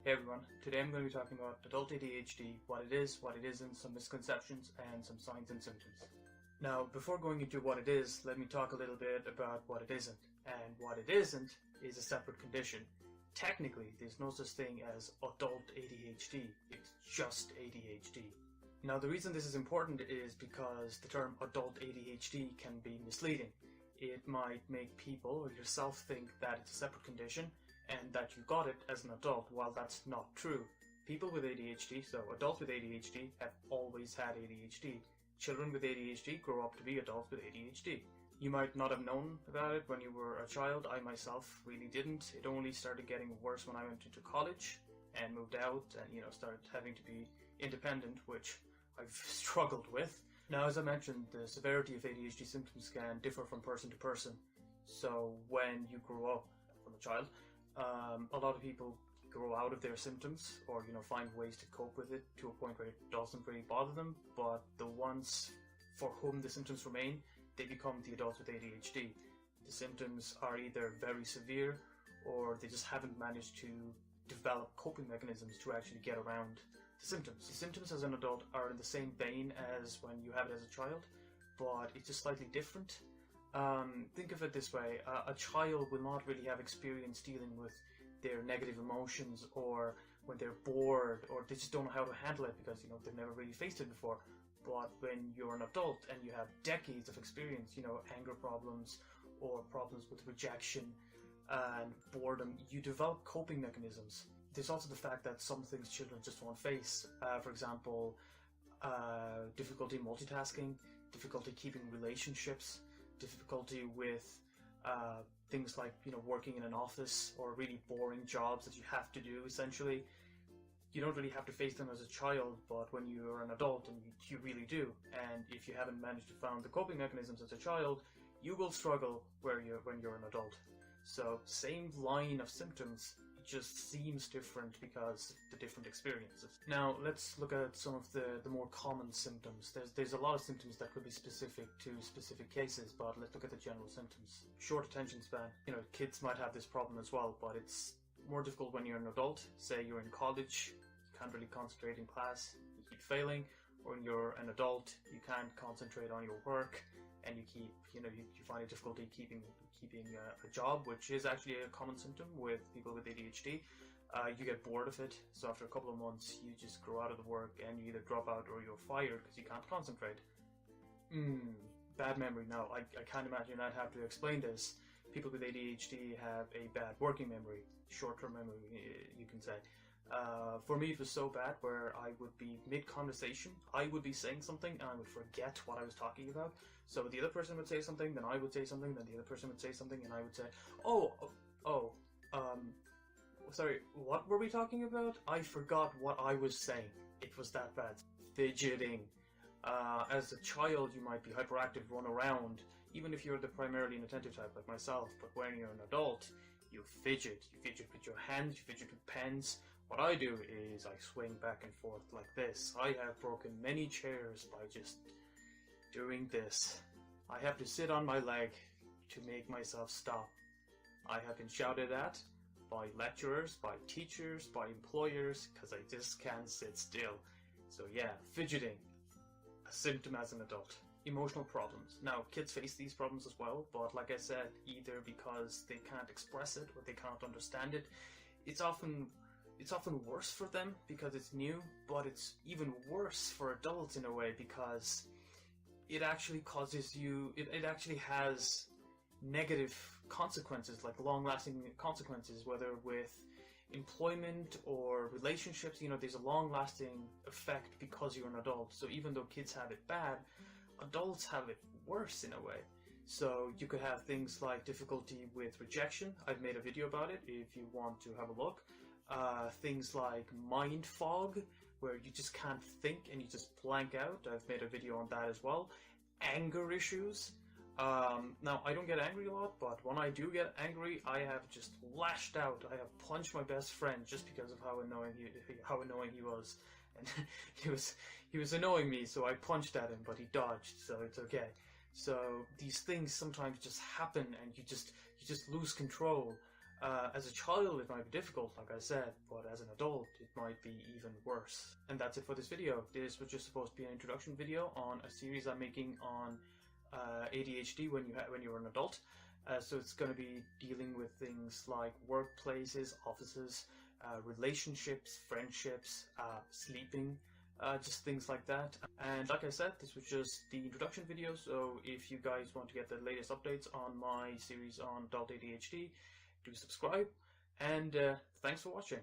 Hey everyone, today I'm going to be talking about adult ADHD, what it is, what it isn't, some misconceptions, and some signs and symptoms. Now, before going into what it is, let me talk a little bit about what it isn't. And what it isn't is a separate condition. Technically, there's no such thing as adult ADHD, it's just ADHD. Now, the reason this is important is because the term adult ADHD can be misleading. It might make people or yourself think that it's a separate condition and that you got it as an adult, while that's not true. People with ADHD, so adults with ADHD, have always had ADHD. Children with ADHD grow up to be adults with ADHD. You might not have known about it when you were a child. I myself really didn't. It only started getting worse when I went into college and moved out and started having to be independent, which I've struggled with. Now, as I mentioned, the severity of ADHD symptoms can differ from person to person. So when you grow up from a child, a lot of people grow out of their symptoms or find ways to cope with it to a point where it doesn't really bother them, but the ones for whom the symptoms remain, they become the adults with ADHD. The symptoms are either very severe or they just haven't managed to develop coping mechanisms to actually get around the symptoms. The symptoms as an adult are in the same vein as when you have it as a child, but it's just slightly different. Think of it this way, a child will not really have experience dealing with their negative emotions or when they're bored or they just don't know how to handle it because they've never really faced it before. But when you're an adult and you have decades of experience, anger problems or problems with rejection and boredom, you develop coping mechanisms. There's also the fact that some things children just won't face. For example, difficulty multitasking, difficulty keeping relationships, difficulty with things like working in an office or really boring jobs that you have to do. Essentially, you don't really have to face them as a child, but when you're an adult, and you really do. And if you haven't managed to find the coping mechanisms as a child, you will struggle when you're an adult. So same line of symptoms, it just seems different because of the different experiences. Now let's look at some of the more common symptoms. There's a lot of symptoms that could be specific to specific cases, but let's look at the general symptoms. Short attention span. Kids might have this problem as well, but it's more difficult when you're an adult. Say you're in college, you can't really concentrate in class, you keep failing, or when you're an adult, you can't concentrate on your work, and you keep, you find it difficulty keeping a job, which is actually a common symptom with people with ADHD. You get bored of it, so after a couple of months, you just grow out of the work and you either drop out or you're fired because you can't concentrate. Bad memory. Now, I can't imagine I'd have to explain this. People with ADHD have a bad working memory, short-term memory, you can say. For me, it was so bad where I would be mid-conversation, I would be saying something and I would forget what I was talking about. So the other person would say something, then I would say something, then the other person would say something, and I would say, sorry, what were we talking about? I forgot what I was saying. It was that bad. Fidgeting. As a child, you might be hyperactive, run around, even if you're the primarily inattentive type like myself, but when you're an adult, you fidget. You fidget with your hands, you fidget with pens. What I do is I swing back and forth like this. I have broken many chairs by just doing this. I have to sit on my leg to make myself stop. I have been shouted at by lecturers, by teachers, by employers, because I just can't sit still. So yeah, fidgeting, a symptom as an adult. Emotional problems. Now, kids face these problems as well, but like I said, either because they can't express it or they can't understand it. It's often worse for them because it's new, but it's even worse for adults in a way because it actually causes you, it actually has negative consequences, like long-lasting consequences, whether with employment or relationships. There's a long-lasting effect because you're an adult. So even though kids have it bad, adults have it worse in a way. So you could have things like difficulty with rejection. I've made a video about it if you want to have a look. Things like mind fog, where you just can't think and you just blank out. I've made a video on that as well. Anger issues. Now, I don't get angry a lot, but when I do get angry, I have just lashed out. I have punched my best friend just because of how annoying he was. And he was annoying me, so I punched at him, but he dodged, so it's okay. So these things sometimes just happen, and you just lose control. As a child, it might be difficult, like I said, but as an adult, it might be even worse. And that's it for this video. This was just supposed to be an introduction video on a series I'm making on ADHD when you're an adult. So it's going to be dealing with things like workplaces, offices, relationships, friendships, sleeping, just things like that. And like I said, this was just the introduction video, so if you guys want to get the latest updates on my series on adult ADHD, do subscribe, and thanks for watching.